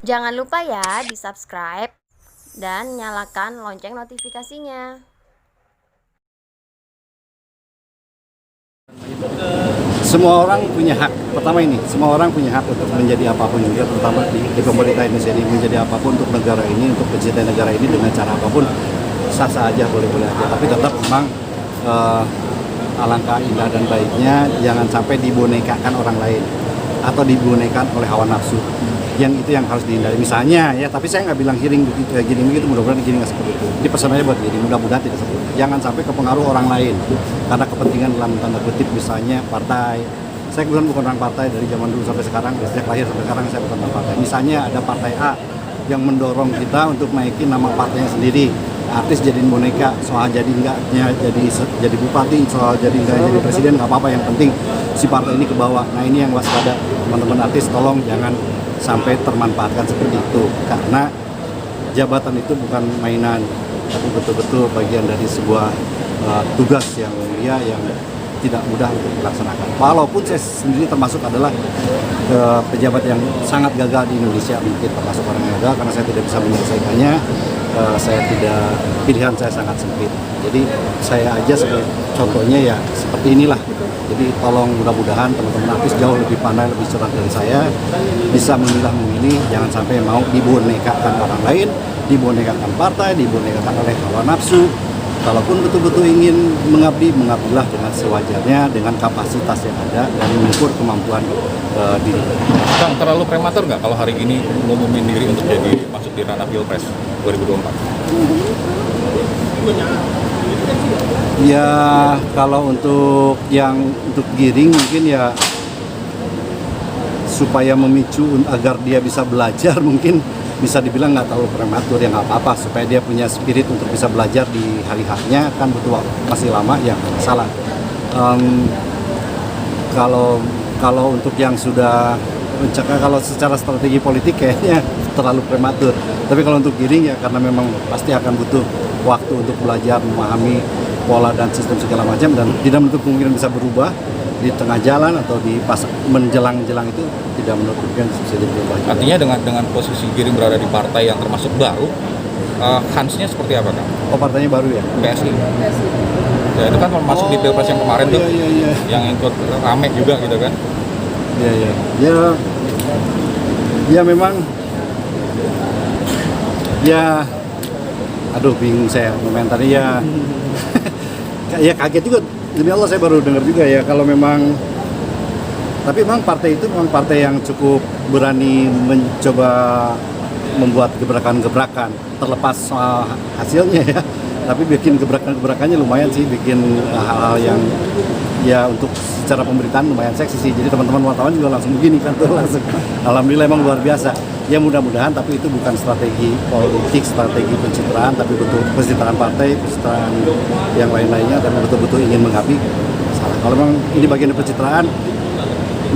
Jangan lupa ya di-subscribe dan nyalakan lonceng notifikasinya. Semua orang punya hak. Pertama ini, semua orang punya hak untuk menjadi apapun juga, terutama di pemerintah Indonesia ini, menjadi apapun untuk negara ini, untuk mencintai negara ini dengan cara apapun, sah-sah aja, boleh-boleh aja. Tapi tetap memang alangkah indah dan baiknya jangan sampai dibonekakan orang lain atau dibonekakan oleh hawa nafsu. Yang itu yang harus dihindari. Misalnya ya, tapi saya nggak bilang giring begitu, mudah-mudahan giring nggak seperti itu. Ini pesan aja buat giring, mudah-mudahan tidak seperti itu. Jangan sampai kepengaruh orang lain karena kepentingan dalam tanda kutip, misalnya partai. Saya kebetulan bukan orang partai dari zaman dulu sampai sekarang, dari sejak lahir sampai sekarang saya bukan orang partai. Misalnya ada partai A yang mendorong kita untuk naikin nama partainya sendiri, artis jadiin boneka, soal jadi enggaknya jadi bupati, soal jadi enggak jadi presiden, nggak apa-apa, yang penting si partai ini ke bawah. Nah ini yang waspada, teman-teman artis, tolong jangan sampai termanfaatkan seperti itu, karena jabatan itu bukan mainan, tapi betul-betul bagian dari sebuah tugas yang mulia yang tidak mudah untuk dilaksanakan. Walaupun saya sendiri termasuk adalah pejabat yang sangat gagal di Indonesia, mungkin termasuk orang yang gagal karena saya tidak bisa menyelesaikannya. Pilihan saya sangat sempit. Jadi saya aja sebagai contohnya ya seperti inilah. Jadi tolong, mudah-mudahan teman-teman artis jauh lebih pandai, lebih cerdas dari saya, bisa memilih, jangan sampai mau dibonekakan orang lain, dibonekakan partai, dibonekakan oleh hawa nafsu. Kalaupun betul-betul ingin mengabdi, mengabdilah dengan sewajarnya, dengan kapasitas yang ada dan mengukur kemampuan diri. Kang, terlalu prematur nggak kalau hari ini ngumumin diri untuk jadi masuk di ranah Pilpres 2024? Ya, kalau untuk giring mungkin ya supaya memicu agar dia bisa belajar, mungkin bisa dibilang nggak terlalu prematur, ya nggak apa-apa, supaya dia punya spirit untuk bisa belajar di hari-harinya, kan butuh waktu masih lama, ya nggak masalah. Kalau untuk yang sudah mencakap, kalau secara strategi politik kayaknya terlalu prematur. Tapi kalau untuk giring ya karena memang pasti akan butuh waktu untuk belajar, memahami pola dan sistem segala macam, dan tidak menutup kemungkinan bisa berubah di tengah jalan atau di pas menjelang-jelang, itu tidak menutup kemungkinan bisa jadi berubah. Artinya dengan posisi Giring berada di partai yang termasuk baru, kansnya seperti apa, Kang? Oh, partainya baru ya? PSI. Ya itu kan masuk di Pilpres yang kemarin tuh, iya. yang ikut rame juga gitu kan? Iya. Ya memang. Ya, aduh bingung saya komentarnya ya. Ya kaget juga, demi Allah saya baru dengar juga ya kalau memang. Tapi memang partai itu memang partai yang cukup berani mencoba membuat gebrakan-gebrakan, terlepas soal hasilnya ya. Tapi bikin gebrakan-gebrakannya lumayan sih, bikin hal-hal yang ya untuk secara pemberitaan lumayan seksi sih. Jadi teman-teman wartawan juga langsung begini kan tuh, langsung. Alhamdulillah emang luar biasa. Ya mudah-mudahan, tapi itu bukan strategi politik, strategi pencitraan, tapi betul pencitraan partai, pencitraan yang lain-lainnya, dan betul-betul ingin mengabdi. Salah. Kalau memang ini bagian dari pencitraan,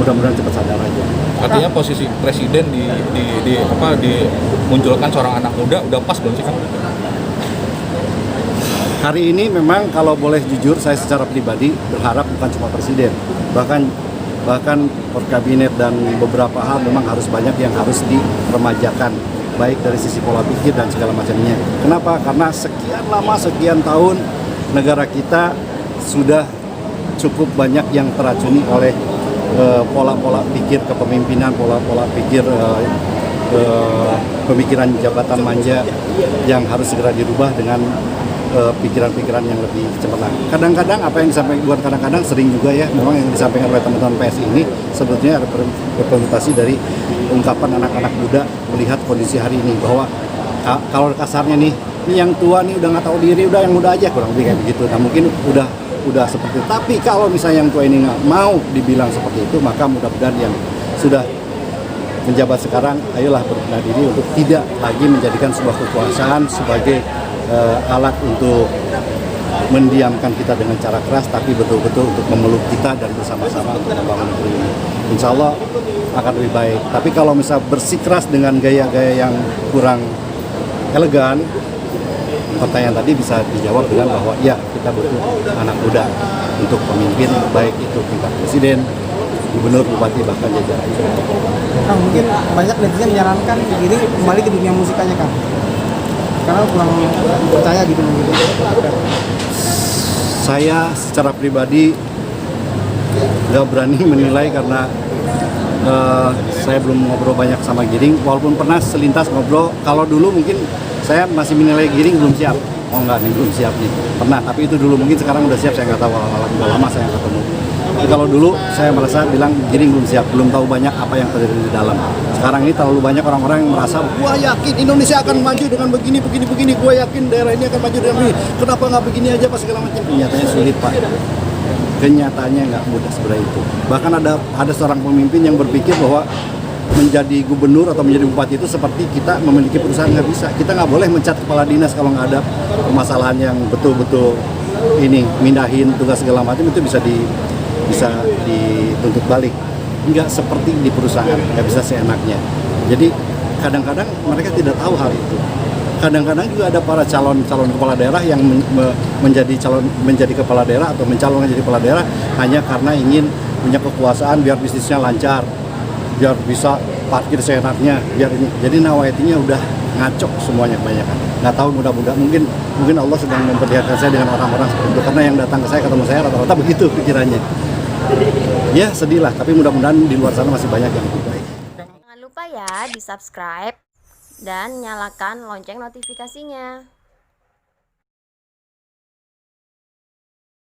mudah-mudahan cepat sadar aja. Artinya posisi presiden dimunculkan seorang anak muda udah pas belum sih, Kang? Hari ini memang kalau boleh jujur, saya secara pribadi berharap bukan cuma presiden, bahkan kabinet dan beberapa hal memang harus banyak yang harus diremajakan, baik dari sisi pola pikir dan segala macamnya. Kenapa? Karena sekian lama, sekian tahun negara kita sudah cukup banyak yang teracuni oleh pola-pola pikir kepemimpinan, pola-pola pikir pemikiran jabatan manja yang harus segera dirubah dengan pikiran-pikiran yang lebih cepat. Kadang-kadang apa yang disampaikan, bukan kadang-kadang, sering juga ya, memang yang disampaikan oleh teman-teman PSI ini sebetulnya representasi dari ungkapan anak-anak muda melihat kondisi hari ini, bahwa kalau kasarnya nih, ini yang tua nih udah nggak tahu diri, udah yang muda aja, kurang lebih kayak begitu. Nah mungkin udah seperti itu. Tapi kalau misalnya yang tua ini nggak mau dibilang seperti itu, maka mudah-mudahan yang sudah menjabat sekarang, ayolah berbenah diri untuk tidak lagi menjadikan sebuah kekuasaan sebagai alat untuk mendiamkan kita dengan cara keras, tapi betul-betul untuk memeluk kita dan bersama-sama untuk membangun negeri ini. Insya Allah akan lebih baik. Tapi kalau misal bersikeras dengan gaya-gaya yang kurang elegan, pertanyaan tadi bisa dijawab dengan bahwa ya, kita butuh anak muda untuk pemimpin, baik itu tingkat presiden, gubernur, bupati, bahkan jajaran. Kang, mungkin banyak netizen menyarankan Giring kembali ke dunia musik aja, Kang. Karena kurang percaya gitu mungkin. Saya secara pribadi nggak berani menilai karena saya belum ngobrol banyak sama Giring, walaupun pernah selintas ngobrol. Kalau dulu mungkin saya masih menilai Giring belum siap. Oh enggak nih, belum siap nih. Pernah, tapi itu dulu, mungkin sekarang udah siap, saya nggak tahu, udah lama saya nggak ketemu. Tapi kalau dulu saya merasa bilang Giring belum siap, belum tahu banyak apa yang terjadi di dalam. Sekarang ini terlalu banyak orang-orang yang merasa, gua yakin Indonesia akan maju dengan begini, gua yakin daerah ini akan maju dengan begini. Kenapa nggak begini aja pas segala macam? Kenyataannya sulit, Pak. Kenyataannya nggak mudah sebenarnya itu. Bahkan ada seorang pemimpin yang berpikir bahwa menjadi gubernur atau menjadi bupati itu seperti kita memiliki perusahaan. Nggak bisa. Kita nggak boleh mencat kepala dinas kalau nggak ada permasalahan yang betul-betul ini mindahin tugas segala macam, itu bisa dituntut balik. Nggak seperti di perusahaan, nggak bisa seenaknya. Jadi kadang-kadang mereka tidak tahu hal itu. Kadang-kadang juga ada para calon kepala daerah yang menjadi kepala daerah atau mencalonkan jadi kepala daerah hanya karena ingin punya kekuasaan biar bisnisnya lancar, biar bisa parkir seenaknya, biar ini. Jadi nawaitinya udah ngaco semuanya kebanyakan. Nggak tahu, mudah-mudahan mungkin Allah sedang memperlihatkan saya dengan orang-orang seperti itu, karena yang datang ke saya, ketemu saya rata-rata begitu pikirannya. Ya sedih lah, tapi mudah-mudahan di luar sana masih banyak yang lebih baik. Jangan lupa ya di subscribe dan nyalakan lonceng notifikasinya.